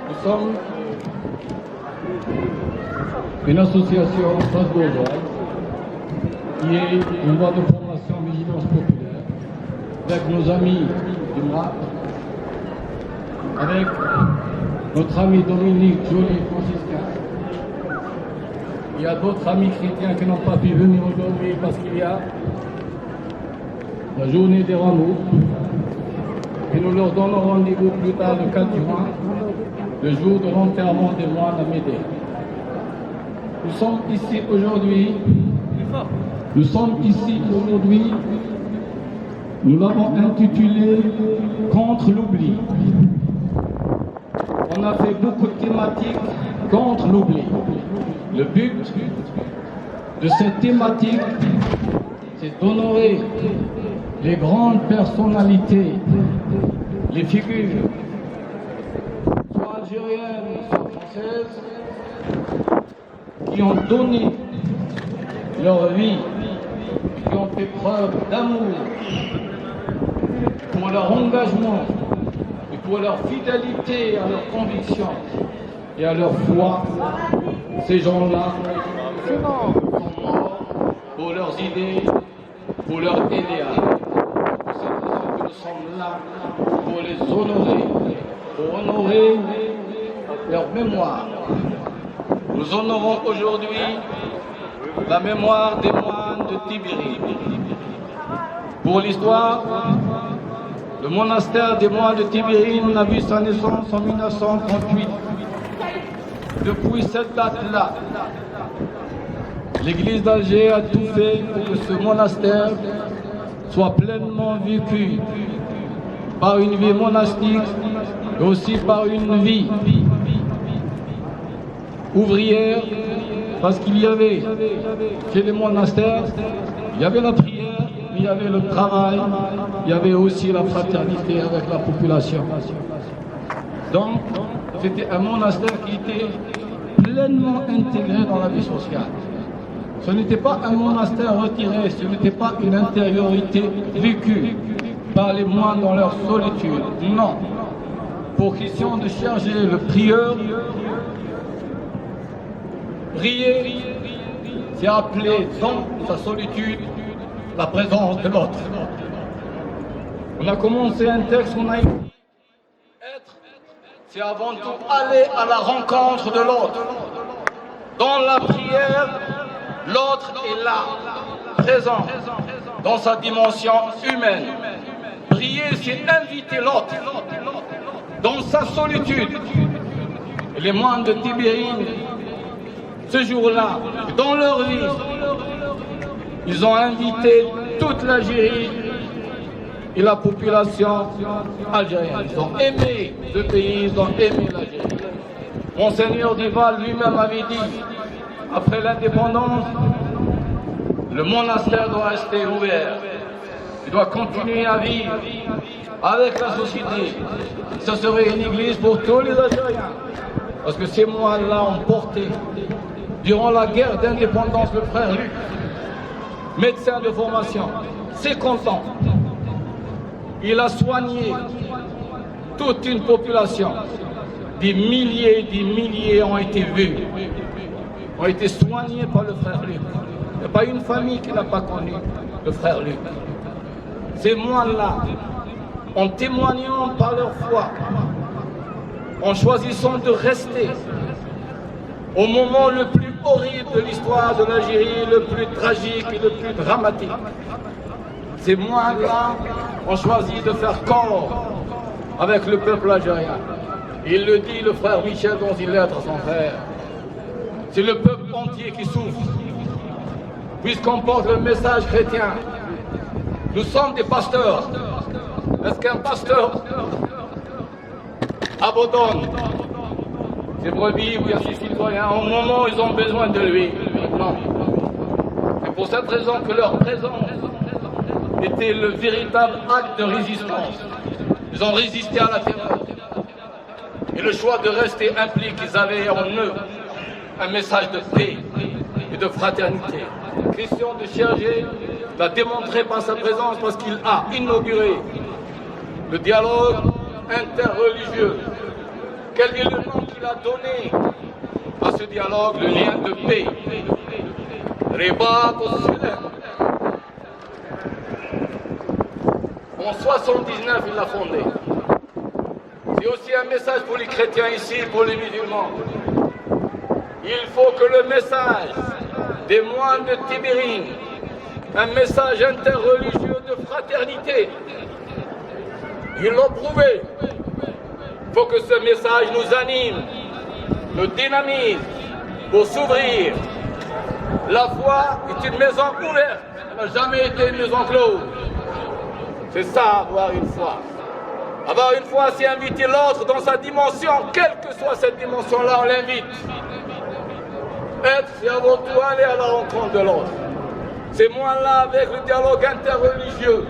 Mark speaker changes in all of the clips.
Speaker 1: Nous sommes une association strasbourgeoise qui est une voie de formation vigilance populaire avec nos amis du MRAP, avec notre ami Dominique Joly franciscain. Il y a d'autres amis chrétiens qui n'ont pas pu venir aujourd'hui parce qu'il y a la journée des rameaux. Et nous leur donnons rendez-vous plus tard le 4 juin, le jour de l'enterrement des moines à Médée. Nous sommes ici aujourd'hui, nous l'avons intitulé Contre l'oubli. On a fait beaucoup de thématiques contre l'oubli. Le but de cette thématique, c'est d'honorer les grandes personnalités, les figures, soit algériennes, soit françaises, qui ont donné leur vie, qui ont fait preuve d'amour pour leur engagement et pour leur fidélité à leurs convictions et à leur foi. Ces gens-là sont morts pour leurs idées, pour leurs idéaux. C'est pour ça que nous sommes là pour les honorer, pour honorer leur mémoire. Nous honorons aujourd'hui la mémoire des moines de Tibéri. Pour l'histoire, le monastère des moines de Tibéri a vu sa naissance en 1938. Depuis cette date-là, l'Église d'Alger a tout fait pour que ce monastère soit pleinement vécu par une vie monastique et aussi par une vie ouvrière, parce qu'il y avait chez les monastères, il y avait la prière, mais il y avait le travail, il y avait aussi la fraternité avec la population. Donc, c'était un monastère qui était pleinement intégré dans la vie sociale. Ce n'était pas un monastère retiré, ce n'était pas une intériorité vécue par les moines dans leur solitude. Non. Pour question de chercher le prieur, prier, c'est appeler dans sa solitude la présence de l'autre. On a commencé un texte, on a dit être, c'est avant tout aller à la rencontre de l'autre. Dans la prière, l'autre est là, présent, dans sa dimension humaine. Prier, c'est inviter l'autre dans sa solitude. Et les moines de Tibéri, ce jour-là, dans leur vie, ils ont invité toute l'Algérie et la population algérienne. Ils ont aimé le pays, ils ont aimé l'Algérie. Monseigneur Duval lui-même avait dit, après l'indépendance, le monastère doit rester ouvert. Il doit continuer à vivre avec la société. Ce serait une église pour tous les Algériens. Parce que ces moines-là ont porté, durant la guerre d'indépendance, le frère Luc, médecin de formation, 50 ans. Il a soigné toute une population. Des milliers ont été vus, ont été soignés par le frère Luc. Il n'y a pas une famille qui n'a pas connu le frère Luc. Ces moines-là, en témoignant par leur foi, en choisissant de rester au moment le plus horrible de l'histoire de l'Algérie, le plus tragique et le plus dramatique, ces moines-là ont choisi de faire corps avec le peuple algérien. Il le dit, le frère Michel, dans une lettre à son frère. C'est le peuple entier qui souffre, puisqu'on porte le message chrétien. Nous sommes des pasteurs. Est-ce qu'un pasteur abandonne ses brebis ou ses citoyens au moment où ils ont besoin de lui? Non. C'est pour cette raison que leur présence était le véritable acte de résistance. Ils ont résisté à la terreur. Et le choix de rester impliqué, ils avaient en eux un message de paix et de fraternité. Christian de Chergé l'a démontré par sa présence parce qu'il a inauguré le dialogue interreligieux. Quel est le nom il a donné à ce dialogue le lien de paix. Ribat al-Salam. En 79, il l'a fondé. C'est aussi un message pour les chrétiens ici, pour les musulmans. Il faut que le message des moines de Tibérine, un message interreligieux de fraternité, ils l'ont prouvé. Il faut que ce message nous anime, nous dynamise pour s'ouvrir. La foi est une maison ouverte, elle n'a jamais été une maison close. C'est ça, avoir une foi. Avoir une foi, c'est inviter l'autre dans sa dimension, quelle que soit cette dimension-là, on l'invite. Être, c'est avant tout aller à la rencontre de l'autre. Ces moines-là, avec le dialogue interreligieux,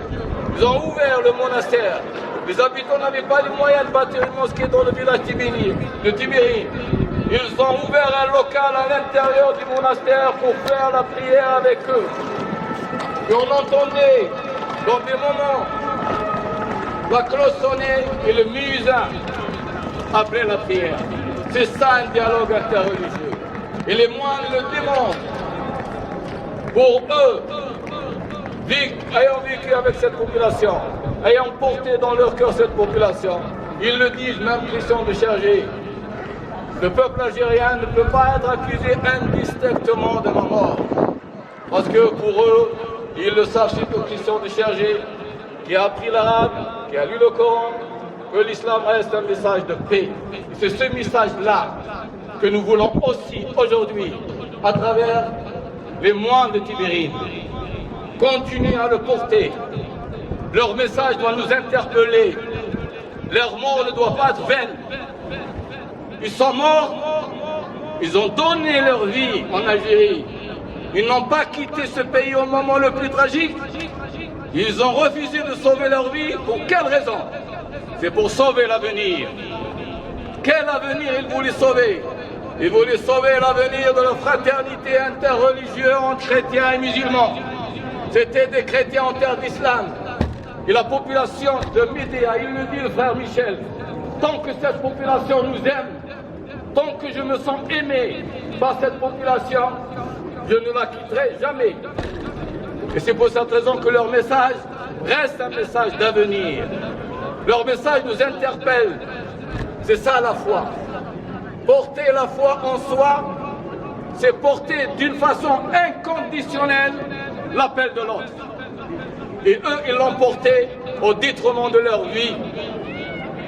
Speaker 1: ils ont ouvert le monastère. Les habitants n'avaient pas les moyens de bâtir une mosquée dans le village de Tibérine. Ils ont ouvert un local à l'intérieur du monastère pour faire la prière avec eux. Et on entendait, dans des moments, la cloche sonnait et le muezzin après la prière. C'est ça un dialogue interreligieux. Et les moines le démontrent. Pour eux, ayant vécu avec cette population, ayant porté dans leur cœur cette population, ils le disent, même Christian de Chergé, le peuple algérien ne peut pas être accusé indistinctement de la mort. Parce que pour eux, ils le savent, c'est Christian de Chergé, qui a appris l'arabe, qui a lu le Coran, que l'islam reste un message de paix. C'est ce message-là que nous voulons aussi aujourd'hui, à travers les moines de Tibérine, continuer à le porter. Leur message doit nous interpeller. Leur mort ne doit pas être vaine. Ils sont morts, ils ont donné leur vie en Algérie. Ils n'ont pas quitté ce pays au moment le plus tragique. Ils ont refusé de sauver leur vie. Pour quelle raison? C'est pour sauver l'avenir. Quel avenir ils voulaient sauver? Ils voulaient sauver l'avenir de la fraternité interreligieuse entre chrétiens et musulmans. C'était des chrétiens en terre d'islam. Et la population de Médéa, il le dit le frère Michel, tant que cette population nous aime, tant que je me sens aimé par cette population, je ne la quitterai jamais. Et c'est pour cette raison que leur message reste un message d'avenir. Leur message nous interpelle. C'est ça la foi. Porter la foi en soi, c'est porter d'une façon inconditionnelle l'appel de l'autre. Et eux, ils l'ont porté au détriment de leur vie.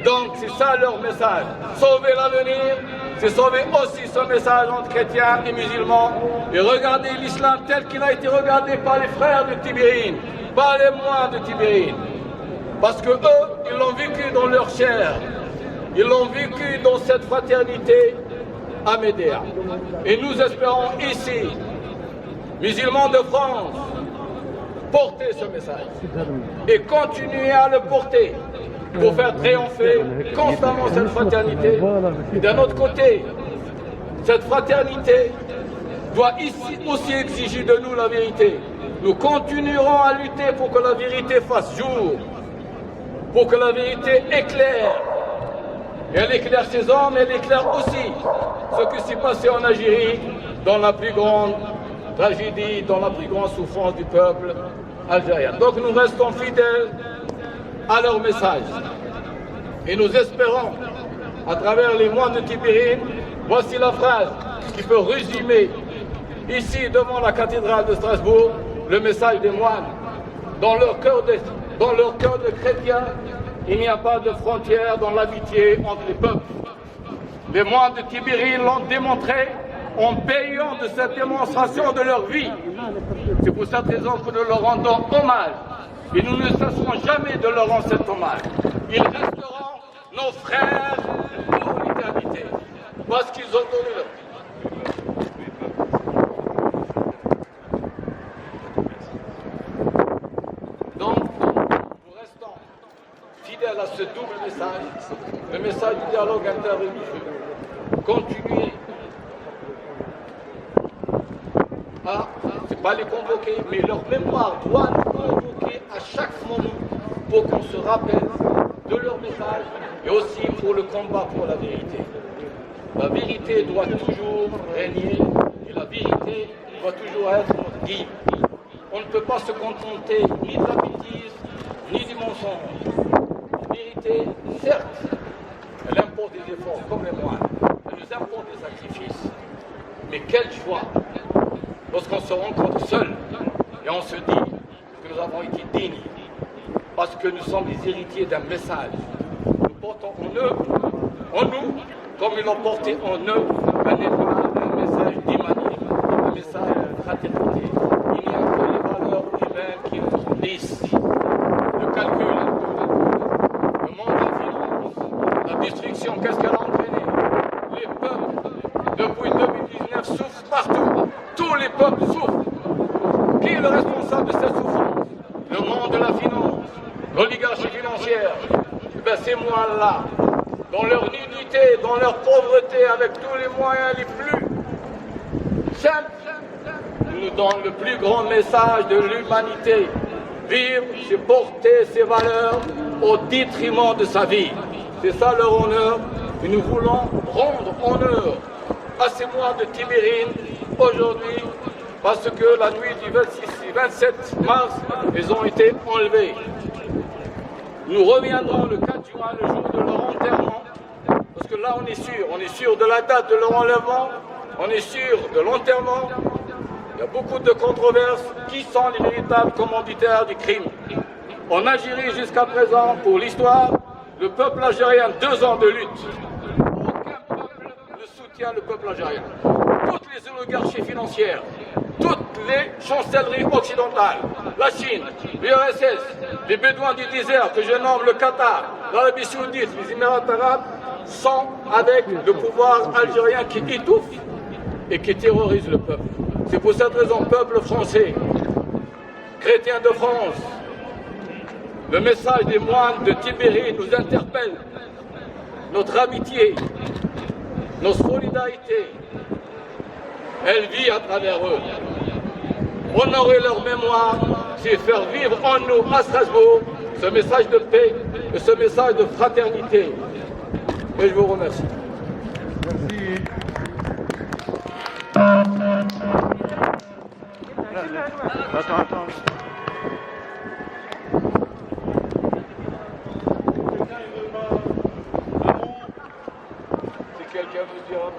Speaker 1: Donc c'est ça leur message. Sauver l'avenir, c'est sauver aussi ce message entre chrétiens et musulmans. Et regarder l'islam tel qu'il a été regardé par les frères de Tibérine, par les moines de Tibérine. Parce que eux, ils l'ont vécu dans leur chair. Ils l'ont vécu dans cette fraternité à Médéa. Et nous espérons ici, musulmans de France, porter ce message et continuer à le porter pour faire triompher constamment cette fraternité. Et d'un autre côté, cette fraternité doit ici aussi exiger de nous la vérité. Nous continuerons à lutter pour que la vérité fasse jour, pour que la vérité éclaire. Et elle éclaire ces hommes, elle éclaire aussi ce qui s'est passé en Algérie dans la plus grande tragédie, dans la plus grande souffrance du peuple algérien. Donc nous restons fidèles à leur message. Et nous espérons, à travers les moines de Tibérine, voici la phrase qui peut résumer ici devant la cathédrale de Strasbourg le message des moines. Dans leur cœur de chrétiens, il n'y a pas de frontière dans l'amitié entre les peuples. Les moines de Tibérine l'ont démontré en payant de cette démonstration de leur vie. C'est pour cette raison que nous leur rendons hommage. Et nous ne cesserons jamais de leur rendre cet hommage. Ils resteront nos frères pour l'éternité, parce qu'ils ont donné leur vie. Donc, nous restons fidèles à ce double message, le message du dialogue interreligieux. Continuer à, c'est pas les convoquer, mais leur mémoire doit nous convoquer à chaque moment pour qu'on se rappelle de leur message et aussi pour le combat pour la vérité. La vérité doit toujours régner et la vérité doit toujours être guide. On ne peut pas se contenter ni de la bêtise, ni du mensonge. La vérité, certes, elle impose des efforts comme les moines, elle nous impose des sacrifices. Mais quelle joie lorsqu'on se rencontre seul et on se dit que nous avons été dignes parce que nous sommes les héritiers d'un message. Nous portons en nous, comme ils l'ont porté en eux, un message d'humanisme, un message de fraternité. Il n'y a que les valeurs humaines qui nous fournissent. Le calcul, le monde de la finance, la destruction, qu'est-ce qu'elle a entraîné? Les peuples, depuis 2019, souffrent partout. Tous les peuples souffrent. Qui est le responsable de cette souffrance? Le monde de la finance, l'oligarchie financière. Eh bien, ces mois-là, dans leur nudité, dans leur pauvreté, avec tous les moyens les plus simples, nous donnent le plus grand message de l'humanité. Vivre, c'est porter ses valeurs au détriment de sa vie. C'est ça leur honneur. Et nous voulons rendre honneur à ces mois de Tibérine aujourd'hui, parce que la nuit du 26 et 27 mars, ils ont été enlevés. Nous reviendrons le 4 juin, le jour de leur enterrement, parce que là on est sûr de la date de leur enlèvement, on est sûr de l'enterrement. Il y a beaucoup de controverses. Qui sont les véritables commanditaires du crime? En Algérie, jusqu'à présent, pour l'histoire, le peuple algérien, 2 ans de lutte. Aucun peuple ne soutient le peuple algérien. Toutes les oligarchies financières, toutes les chancelleries occidentales, la Chine, l'URSS, les Bédouins du désert, que je nomme le Qatar, l'Arabie Saoudite, les Émirats arabes, sont avec le pouvoir algérien qui étouffe et qui terrorise le peuple. C'est pour cette raison, peuple français, chrétien de France, le message des moines de Tibérine nous interpelle. Notre amitié, notre solidarité, elle vit à travers eux. Honorer leur mémoire, c'est faire vivre en nous, à Strasbourg, ce message de paix et ce message de fraternité. Et je vous remercie.
Speaker 2: Merci. Attends.
Speaker 1: Si quelqu'un veut dire un mot.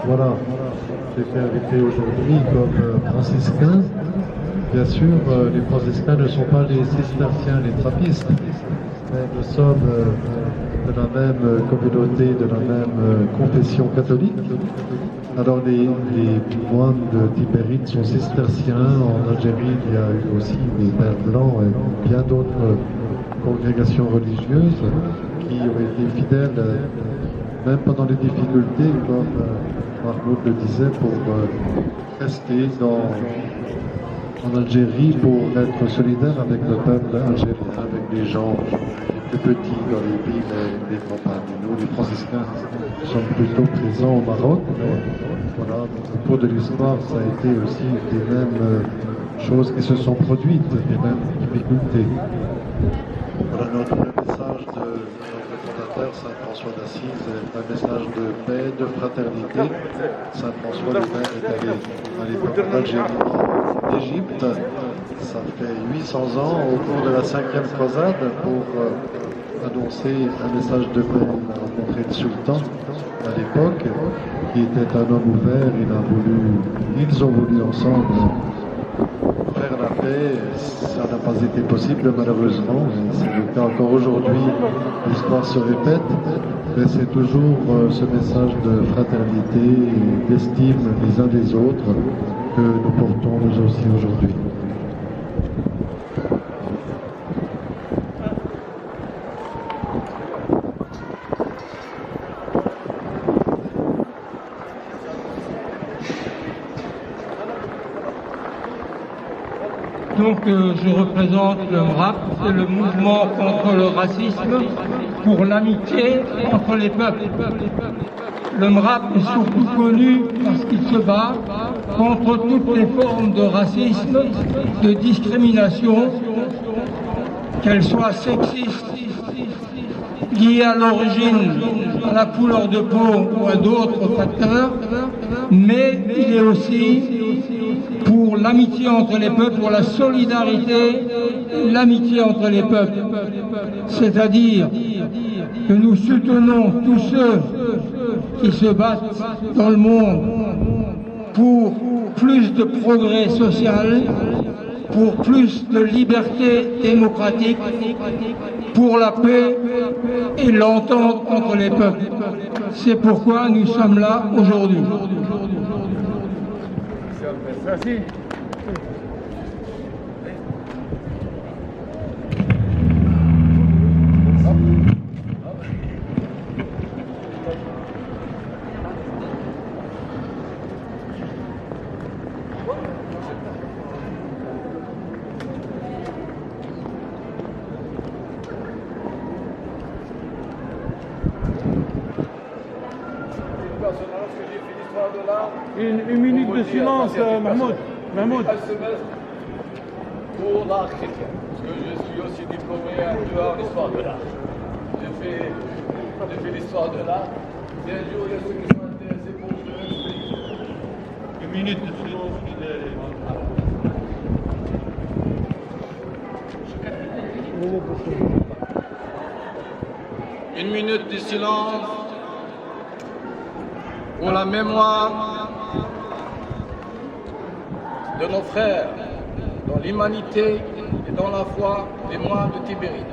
Speaker 3: Voilà, j'ai été invité aujourd'hui comme franciscain. Bien sûr, les franciscains ne sont pas les cisterciens, les trappistes, mais nous sommes de la même communauté, de la même confession catholique. Alors les moines de Tibérine sont cisterciens. En Algérie, il y a eu aussi des pères blancs et bien d'autres congrégations religieuses qui ont été fidèles, même pendant les difficultés, comme Mahmoud le disait, pour rester en Algérie, pour être solidaire avec le peuple algérien, avec les gens les plus petits dans les villes et les campagnes. Nous, les franciscains, sommes plutôt présents au Maroc, mais voilà, au cours de l'histoire, ça a été aussi des mêmes choses qui se sont produites, des mêmes difficultés. Voilà, le message de notre fondateur, Saint François d'Assise, est un message de paix, de fraternité. Saint François lui-même est allé à l'époque d'Algérie, d'Égypte. Ça fait 800 ans, au cours de la 5e croisade, pour annoncer un message de paix. Il a rencontré le sultan à l'époque, qui était un homme ouvert. Ils ont voulu ensemble faire la paix. Ça n'a pas été possible, malheureusement. C'est le cas encore aujourd'hui. L'histoire se répète, mais c'est toujours ce message de fraternité et d'estime les uns des autres que nous portons nous aussi aujourd'hui.
Speaker 4: donc je représente le MRAP, c'est le mouvement contre le racisme, pour l'amitié entre les peuples. Le MRAP est surtout connu parce qu'il se bat contre toutes les formes de racisme, de discrimination, qu'elles soient sexistes, liées à l'origine, à la couleur de peau ou à d'autres facteurs, mais il est aussi pour l'amitié entre les peuples, pour la solidarité, l'amitié entre les peuples. C'est-à-dire que nous soutenons tous ceux qui se battent dans le monde pour plus de progrès social, pour plus de liberté démocratique, pour la paix et l'entente entre les peuples. C'est pourquoi nous sommes là aujourd'hui.
Speaker 2: Merci. Une minute de silence, Mahmoud. Mahmoud.
Speaker 1: Pour l'art chrétien, parce que je suis aussi diplômé en histoire de l'art. J'ai fait l'histoire de l'art. Si un jour il y a ceux qui sont intéressés pour je
Speaker 2: Une minute de silence.
Speaker 1: Une minute de silence pour la mémoire de nos frères dans l'humanité et dans la foi des moines de Tibéride.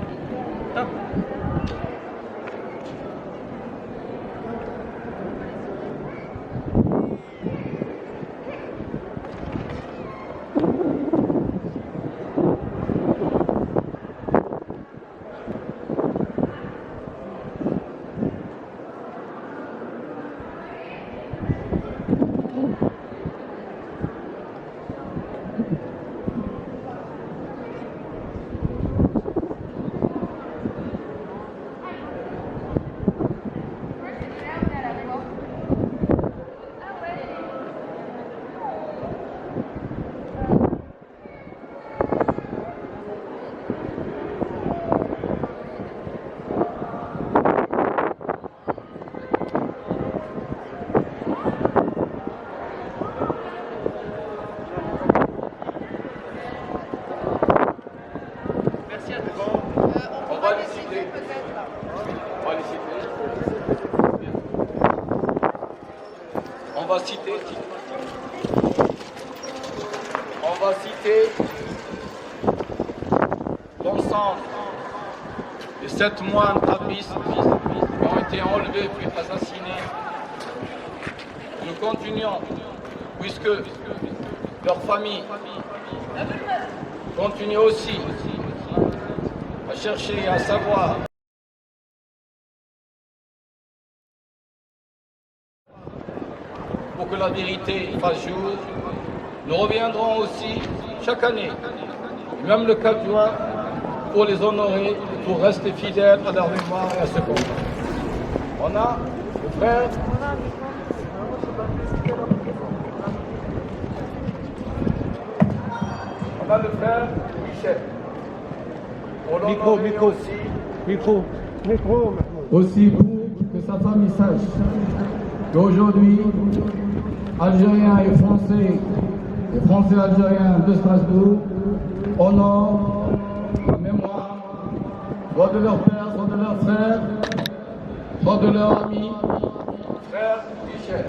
Speaker 1: On va citer l'ensemble des 7 moines trappistes qui ont été enlevés puis assassinés. Nous continuons, puisque leur famille continue aussi à chercher, à savoir pour que la vérité fasse jour. Nous reviendrons aussi chaque année, même le 4 juin, pour les honorer, pour rester fidèles à leur mémoire et à ce combat. On a le frère Michel.
Speaker 2: Micro.
Speaker 1: Aussi pour que sa famille sache qu'aujourd'hui, Algériens et Français algériens de Strasbourg honorent la mémoire soit de leur père, soit de leur frère, soit de leur ami, frère Michel.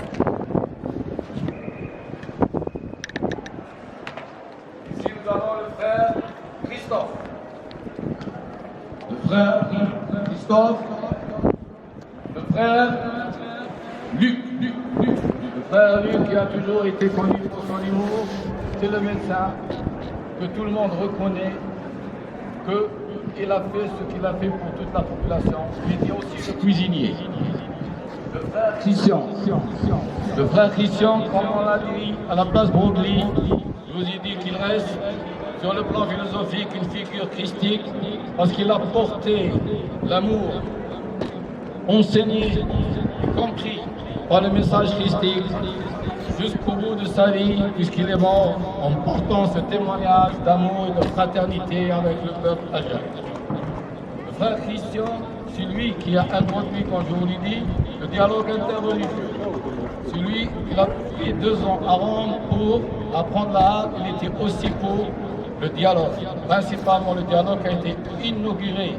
Speaker 1: Ici nous avons le frère Christophe. Le frère Christophe, le frère Luc. Le frère Luc qui a toujours été connu pour son humour, c'est le médecin que tout le monde reconnaît, qu'il a fait ce qu'il a fait pour toute la population. Il était aussi le cuisinier. Le frère Christian, comme on l'a dit à la place Broglie, je vous ai dit qu'il reste sur le plan philosophique, une figure christique, parce qu'il a porté l'amour, enseigné et compris par le message christique jusqu'au bout de sa vie, puisqu'il est mort en portant ce témoignage d'amour et de fraternité avec le peuple algérien. Le frère Christian, c'est lui qui a introduit, comme je vous l'ai dit, le dialogue interreligieux. C'est lui qui a pris 2 ans à Rome pour apprendre l'art. Il était aussi pour le dialogue, principalement le dialogue qui a été inauguré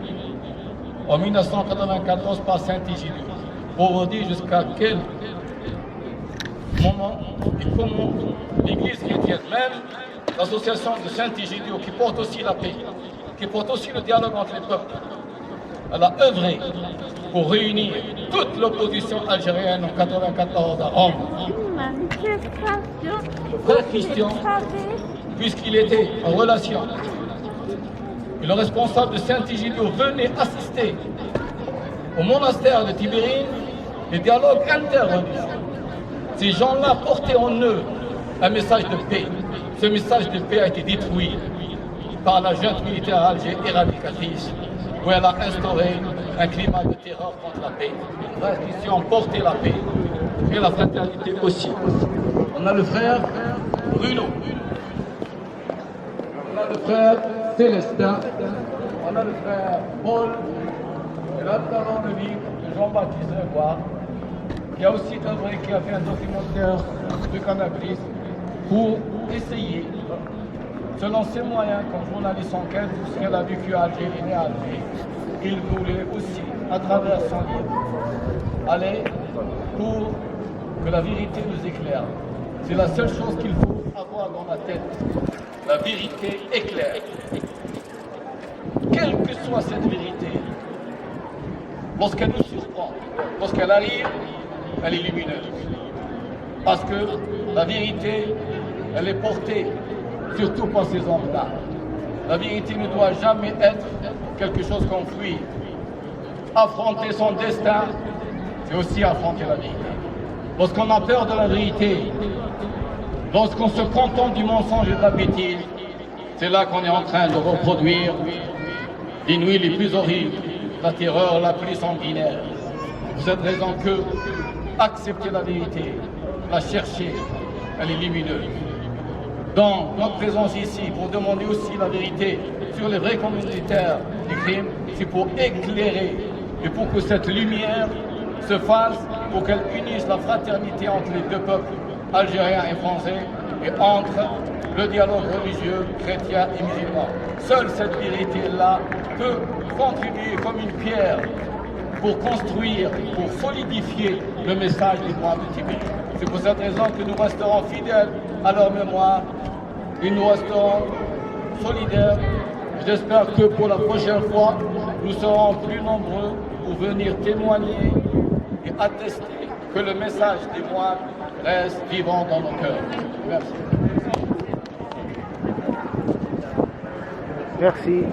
Speaker 1: en 1994 par Saint-Egidius. Pour vous dire jusqu'à quel moment et comment l'Église chrétienne, même l'association de Saint-Egidius, qui porte aussi la paix, qui porte aussi le dialogue entre les peuples, elle a œuvré pour réunir toute l'opposition algérienne en 1994 à Rome. Le frère Christian, puisqu'il était en relation, et le responsable de Saint-Egidius venait assister au monastère de Tibérine les dialogues interreligieux. Ces gens-là portaient en eux un message de paix. Ce message de paix a été détruit par la junte militaire algérienne éradicatrice, où elle a instauré un climat de terreur contre la paix. Les frères Christian portaient la paix et la fraternité aussi. On a le frère Bruno, on a le frère Célestin, on a le frère Paul, et là nous avons le livre de Jean-Baptiste Grégoire, qui a aussi œuvré, qui a fait un documentaire de cannabis pour essayer, selon ses moyens, comme journaliste enquête, ce qu'elle a vécu à Alger, il est né à Alger. Il voulait aussi, à travers son livre, aller pour que la vérité nous éclaire. C'est la seule chose qu'il faut avoir dans la tête. La vérité éclaire. Quelle que soit cette vérité, lorsqu'elle nous surprend, lorsqu'elle arrive, elle est lumineuse. Parce que la vérité, elle est portée surtout par ces hommes-là. La vérité ne doit jamais être quelque chose qu'on fuit. Affronter son destin, c'est aussi affronter la vérité. Lorsqu'on a peur de la vérité, lorsqu'on se contente du mensonge et de la bêtise, c'est là qu'on est en train de reproduire les nuits les plus horribles, la terreur la plus sanguinaire. Pour cette raison que accepter la vérité, la chercher, elle est lumineuse. Dans notre présence ici, pour demander aussi la vérité sur les vrais communautaires des crimes, c'est pour éclairer et pour que cette lumière se fasse, pour qu'elle unisse la fraternité entre les deux peuples, algériens et français, et entre le dialogue religieux, chrétien et musulman. Seule cette vérité-là peut contribuer comme une pierre pour construire, pour solidifier le message des mois de Tibet. C'est pour cette raison que nous resterons fidèles à leur mémoire et nous resterons solidaires. J'espère que pour la prochaine fois, nous serons plus nombreux pour venir témoigner et attester que le message des moines reste vivant dans nos cœurs. Merci.
Speaker 2: Merci.